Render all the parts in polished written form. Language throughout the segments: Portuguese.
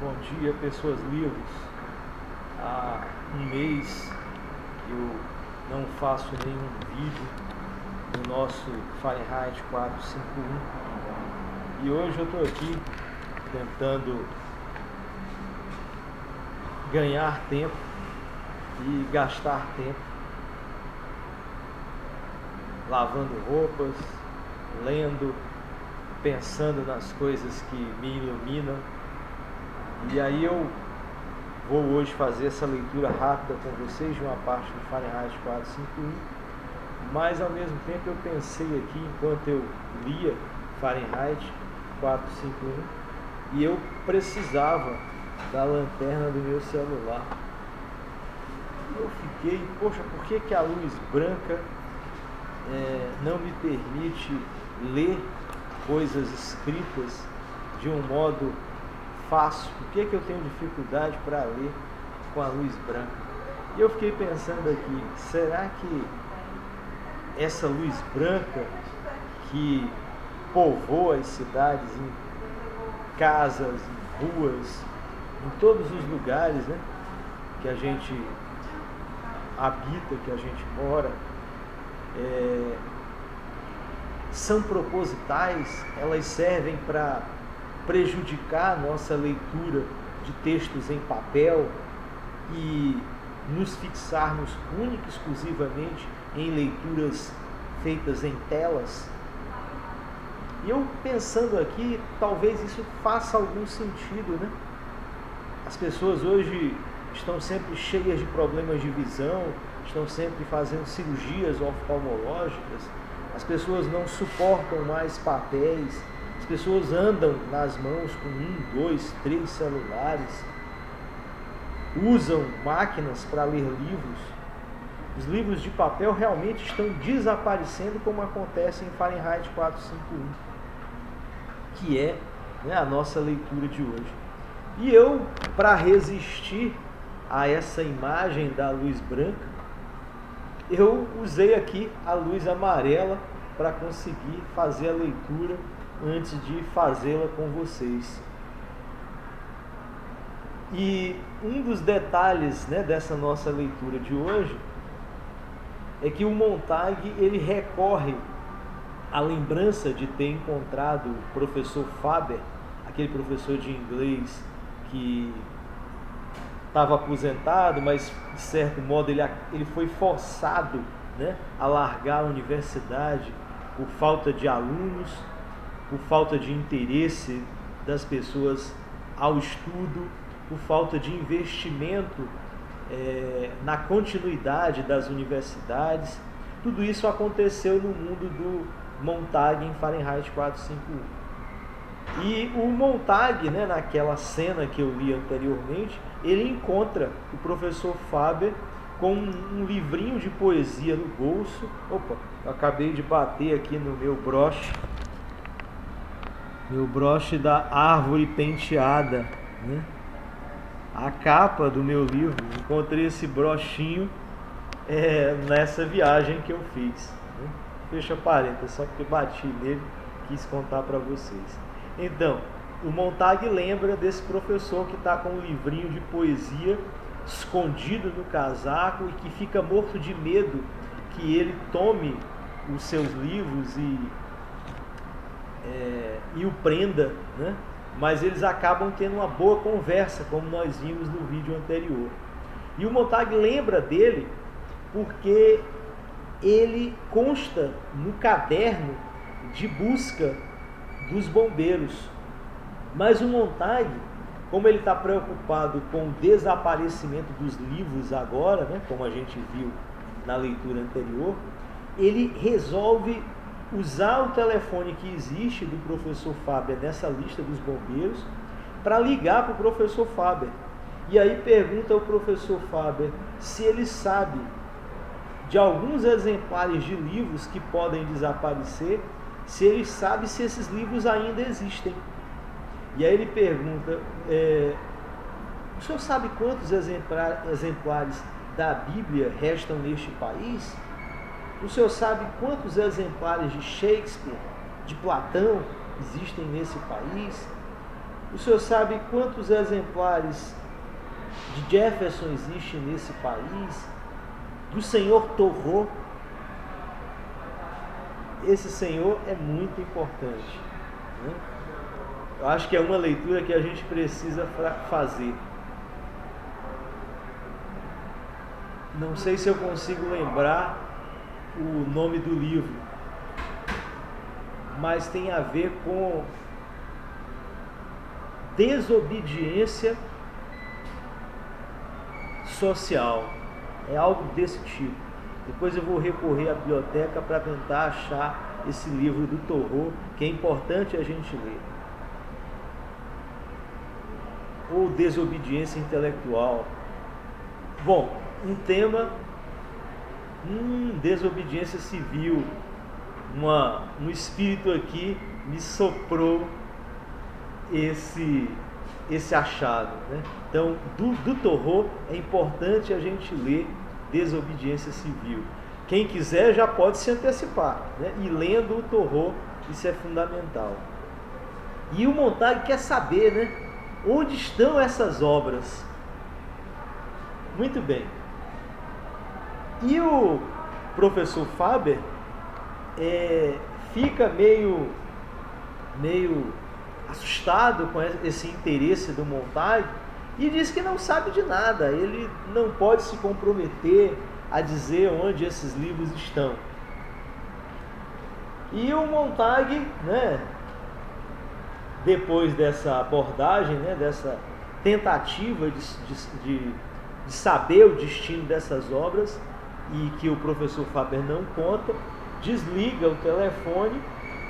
Bom dia, pessoas livres. Há um mês que eu não faço nenhum vídeo no nosso Fahrenheit 451 e hoje eu estou aqui tentando ganhar tempo e gastar tempo lavando roupas, lendo, pensando nas coisas que me iluminam. E aí eu vou hoje fazer essa leitura rápida com vocês de uma parte do Fahrenheit 451, mas ao mesmo tempo eu pensei aqui, enquanto eu lia Fahrenheit 451, e eu precisava da lanterna do meu celular. Eu fiquei, poxa, por que a luz branca não me permite ler coisas escritas de um modo fácil? Por que eu tenho dificuldade para ler com a luz branca? E eu fiquei pensando aqui, será que essa luz branca que povoa as cidades, em casas, em ruas, em todos os lugares, né, que a gente habita, que a gente mora, são propositais? Elas servem para prejudicar a nossa leitura de textos em papel e nos fixarmos única e exclusivamente em leituras feitas em telas? E eu pensando aqui, talvez isso faça algum sentido, né? As pessoas hoje estão sempre cheias de problemas de visão, estão sempre fazendo cirurgias oftalmológicas, as pessoas não suportam mais papéis, as pessoas andam nas mãos com 1, 2, 3 celulares, usam máquinas para ler livros. Os livros de papel realmente estão desaparecendo, como acontece em Fahrenheit 451, que é, né, a nossa leitura de hoje. E eu, para resistir a essa imagem da luz branca, eu usei aqui a luz amarela para conseguir fazer a leitura antes de fazê-la com vocês. E um dos detalhes, né, dessa nossa leitura de hoje é que o Montag ele recorre à lembrança de ter encontrado o professor Faber, aquele professor de inglês que estava aposentado, mas de certo modo ele foi forçado, né, a largar a universidade por falta de alunos, por falta de interesse das pessoas ao estudo, por falta de investimento na continuidade das universidades. Tudo isso aconteceu no mundo do Montag em Fahrenheit 451. E o Montag, né, naquela cena que eu li anteriormente, ele encontra o professor Faber com um livrinho de poesia no bolso. Opa, eu acabei de bater aqui no meu broche da árvore penteada, né? A capa do meu livro. Encontrei esse brochinho nessa viagem que eu fiz, né? Fecha parênteses, só porque bati nele, quis contar para vocês. Então, o Montag lembra desse professor que está com um livrinho de poesia escondido no casaco e que fica morto de medo que ele tome os seus livros e o prenda, né? Mas eles acabam tendo uma boa conversa, como nós vimos no vídeo anterior. E o Montag lembra dele porque ele consta no caderno de busca dos bombeiros. Mas o Montag, como ele está preocupado com o desaparecimento dos livros agora, né, como a gente viu na leitura anterior, ele resolve usar o telefone que existe do professor Faber nessa lista dos bombeiros para ligar para o professor Faber. E aí pergunta ao professor Faber se ele sabe de alguns exemplares de livros que podem desaparecer, se ele sabe se esses livros ainda existem. E aí ele pergunta, o senhor sabe quantos exemplares da Bíblia restam neste país? O senhor sabe quantos exemplares de Shakespeare, de Platão, existem nesse país? O senhor sabe quantos exemplares de Jefferson existem nesse país? Do senhor Thoreau? Esse senhor é muito importante, né? Eu acho que é uma leitura que a gente precisa fazer. Não sei se eu consigo lembrar o nome do livro, mas tem a ver com desobediência social. É algo desse tipo. Depois eu vou recorrer à biblioteca para tentar achar esse livro do Thoreau, que é importante a gente ler. Ou desobediência intelectual. Bom, um tema, desobediência civil. Um espírito aqui me soprou esse achado, né? Então, do Thoreau é importante a gente ler Desobediência Civil. Quem quiser já pode se antecipar, né? E lendo o Thoreau, isso é fundamental. E o Montag quer saber, né? Onde estão essas obras? Muito bem. E o professor Faber fica meio assustado com esse interesse do Montag e diz que não sabe de nada, ele não pode se comprometer a dizer onde esses livros estão. E o Montag, né, depois dessa abordagem, né, dessa tentativa de saber o destino dessas obras, e que o professor Faber não conta, desliga o telefone,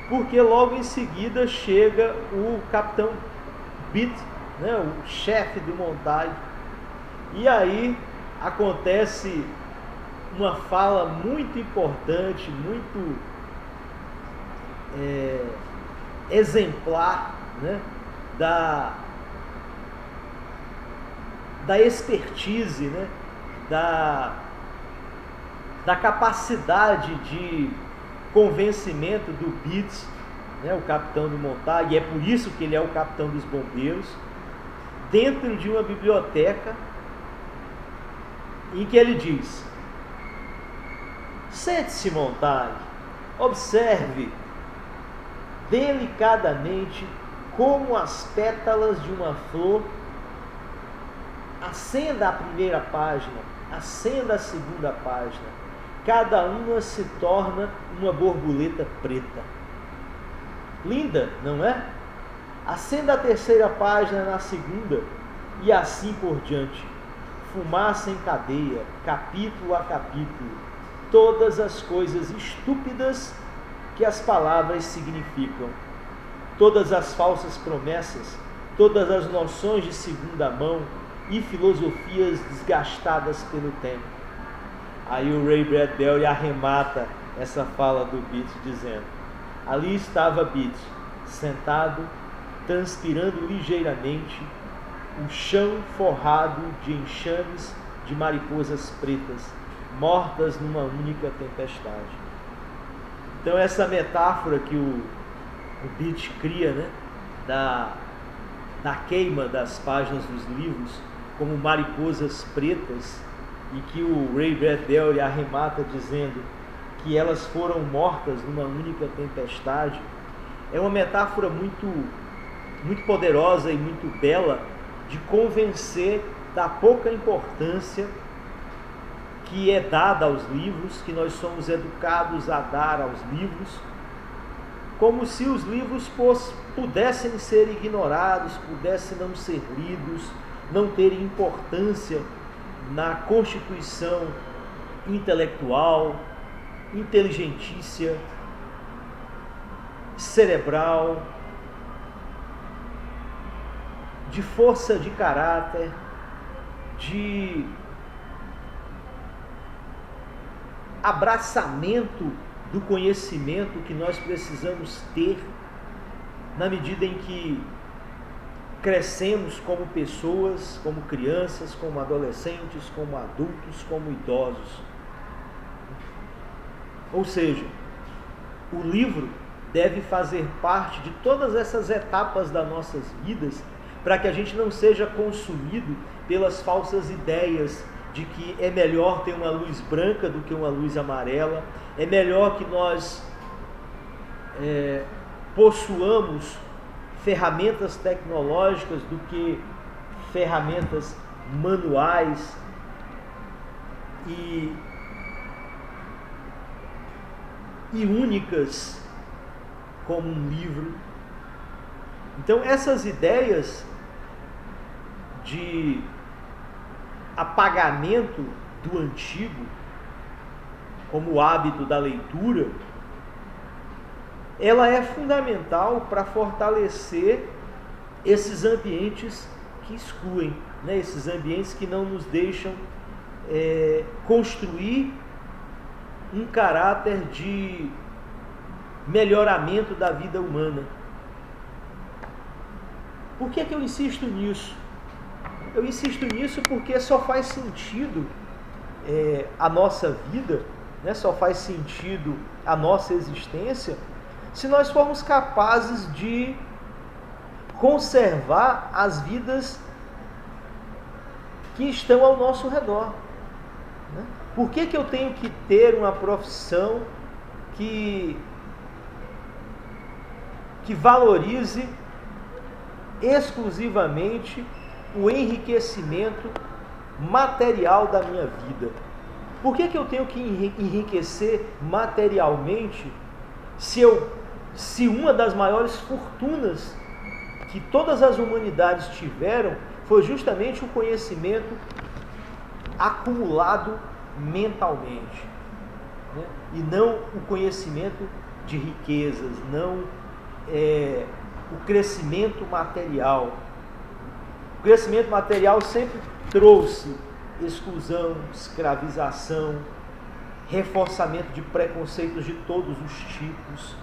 porque logo em seguida chega o capitão Beat, né, o chefe do Montag, e aí acontece uma fala muito importante, muito exemplar, né, da expertise, né, da capacidade de convencimento do Beat, né, o capitão do Montag, e é por isso que ele é o capitão dos bombeiros, dentro de uma biblioteca, em que ele diz: sente-se, Montag, observe delicadamente como as pétalas de uma flor, acenda a primeira página, acenda a segunda página, cada uma se torna uma borboleta preta. Linda, não é? Acenda a terceira página na segunda, e assim por diante. Fumaça em cadeia, capítulo a capítulo, todas as coisas estúpidas que as palavras significam, todas as falsas promessas, todas as noções de segunda mão e filosofias desgastadas pelo tempo. Aí o Ray Bradbury arremata essa fala do Beat dizendo: ali estava Beat, sentado, transpirando ligeiramente, o chão forrado de enxames de mariposas pretas, mortas numa única tempestade. Então essa metáfora que o Beat cria, né, da queima das páginas dos livros como mariposas pretas, e que o Ray Bradbury arremata dizendo que elas foram mortas numa única tempestade, é uma metáfora muito poderosa e muito bela de convencer da pouca importância que é dada aos livros, que nós somos educados a dar aos livros, como se os livros pudessem ser ignorados, pudessem não ser lidos, não terem importância na constituição intelectual, inteligentícia, cerebral, de força de caráter, de abraçamento do conhecimento que nós precisamos ter na medida em que crescemos como pessoas, como crianças, como adolescentes, como adultos, como idosos. Ou seja, o livro deve fazer parte de todas essas etapas das nossas vidas para que a gente não seja consumido pelas falsas ideias de que é melhor ter uma luz branca do que uma luz amarela, é melhor que nós possuamos ferramentas tecnológicas do que ferramentas manuais e únicas como um livro. Então essas ideias de apagamento do antigo como o hábito da leitura, ela é fundamental para fortalecer esses ambientes que excluem, né? Esses ambientes que não nos deixam construir um caráter de melhoramento da vida humana. Por que eu insisto nisso? Eu insisto nisso porque só faz sentido a nossa vida, né? Só faz sentido a nossa existência se nós formos capazes de conservar as vidas que estão ao nosso redor, né? Por que eu tenho que ter uma profissão que valorize exclusivamente o enriquecimento material da minha vida? Por que eu tenho que enriquecer materialmente se uma das maiores fortunas que todas as humanidades tiveram foi justamente o conhecimento acumulado mentalmente, né? E não o conhecimento de riquezas, não o crescimento material. O crescimento material sempre trouxe exclusão, escravização, reforçamento de preconceitos de todos os tipos,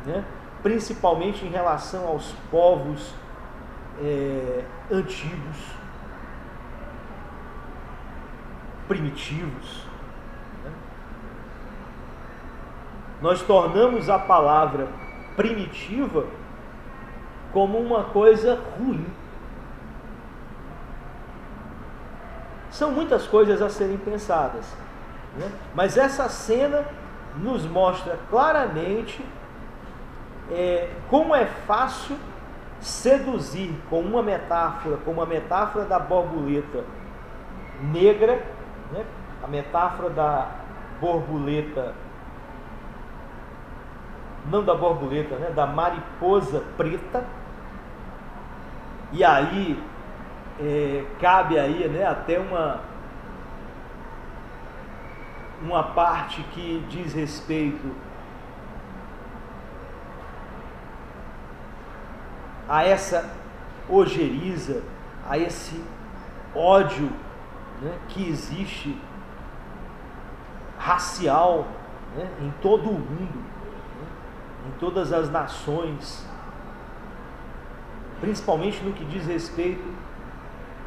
né? Principalmente em relação aos povos antigos, primitivos, né? Nós tornamos a palavra primitiva como uma coisa ruim. São muitas coisas a serem pensadas, né? Mas essa cena nos mostra claramente como é fácil seduzir com uma metáfora, como a metáfora da borboleta negra, né? A metáfora da borboleta, não da borboleta, né? Da mariposa preta. E aí cabe aí, né, até uma parte que diz respeito a essa ojeriza, a esse ódio, né, que existe racial, né, em todo o mundo, né, em todas as nações, principalmente no que diz respeito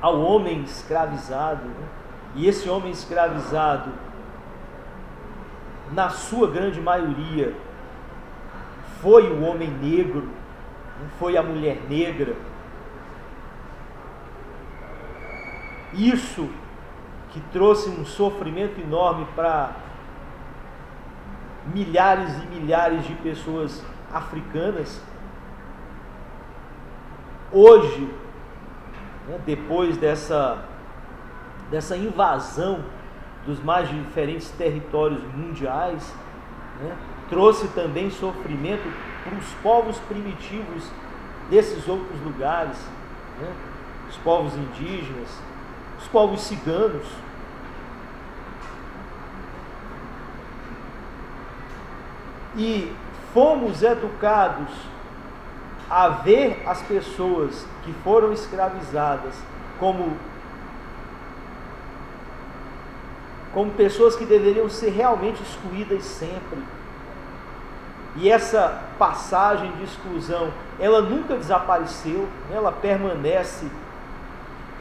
ao homem escravizado, né? E esse homem escravizado, na sua grande maioria, foi o homem negro, foi a mulher negra. Isso que trouxe um sofrimento enorme para milhares e milhares de pessoas africanas. Hoje, né, depois dessa invasão dos mais diferentes territórios mundiais, né, trouxe também sofrimento para os povos primitivos desses outros lugares, né, os povos indígenas, os povos ciganos. E fomos educados a ver as pessoas que foram escravizadas como pessoas que deveriam ser realmente excluídas sempre. E essa passagem de exclusão, ela nunca desapareceu, ela permanece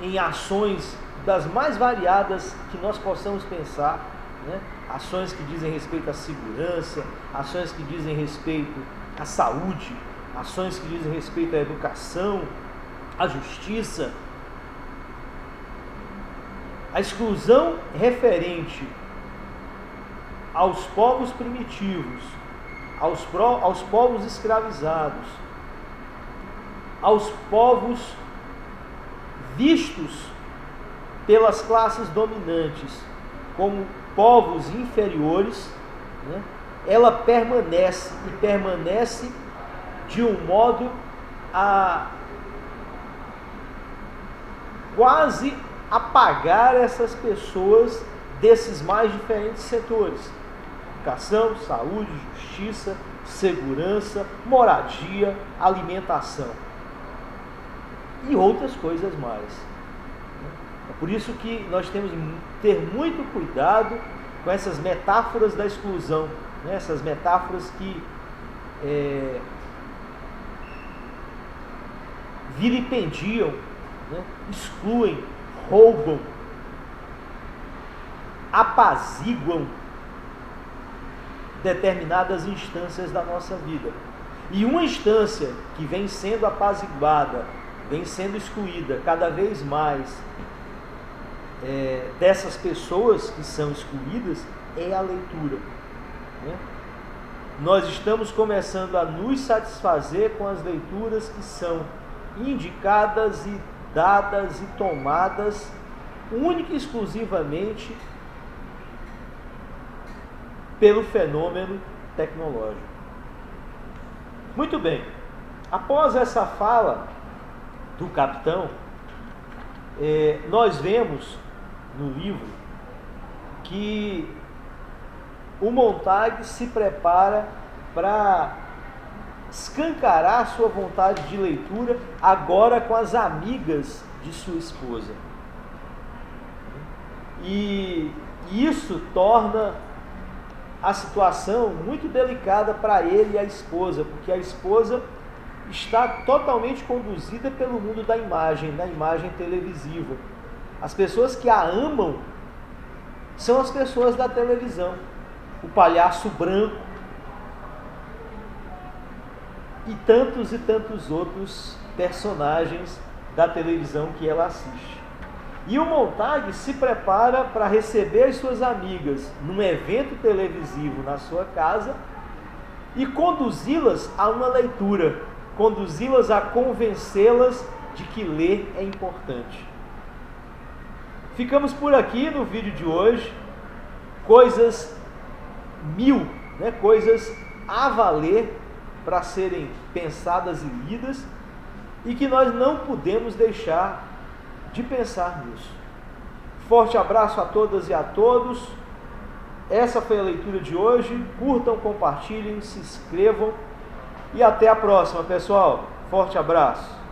em ações das mais variadas que nós possamos pensar, né? Ações que dizem respeito à segurança, ações que dizem respeito à saúde, ações que dizem respeito à educação, a justiça, a exclusão referente aos povos primitivos, aos povos escravizados, aos povos vistos pelas classes dominantes como povos inferiores, né? Ela permanece de um modo a quase apagar essas pessoas desses mais diferentes setores: educação, saúde, justiça, segurança, moradia, alimentação e outras coisas mais. É por isso que nós temos que ter muito cuidado com essas metáforas da exclusão, né? Essas metáforas que vilipendiam, né? Excluem, roubam, apaziguam determinadas instâncias da nossa vida. E uma instância que vem sendo apaziguada, vem sendo excluída cada vez mais dessas pessoas que são excluídas é a leitura, né? Nós estamos começando a nos satisfazer com as leituras que são indicadas e dadas e tomadas única e exclusivamente pelo fenômeno tecnológico. Muito bem, após essa fala do capitão, nós vemos no livro que o Montag se prepara para escancarar sua vontade de leitura agora com as amigas de sua esposa. E isso torna a situação muito delicada para ele e a esposa, porque a esposa está totalmente conduzida pelo mundo da imagem televisiva. As pessoas que a amam são as pessoas da televisão, o palhaço branco e tantos outros personagens da televisão que ela assiste. E o Montag se prepara para receber as suas amigas num evento televisivo na sua casa e conduzi-las a uma leitura, conduzi-las a convencê-las de que ler é importante. Ficamos por aqui no vídeo de hoje. Coisas 1000, né? Coisas a valer para serem pensadas e lidas, e que nós não podemos deixar de pensar nisso. Forte abraço a todas e a todos. Essa foi a leitura de hoje. Curtam, compartilhem, se inscrevam e até a próxima, pessoal. Forte abraço.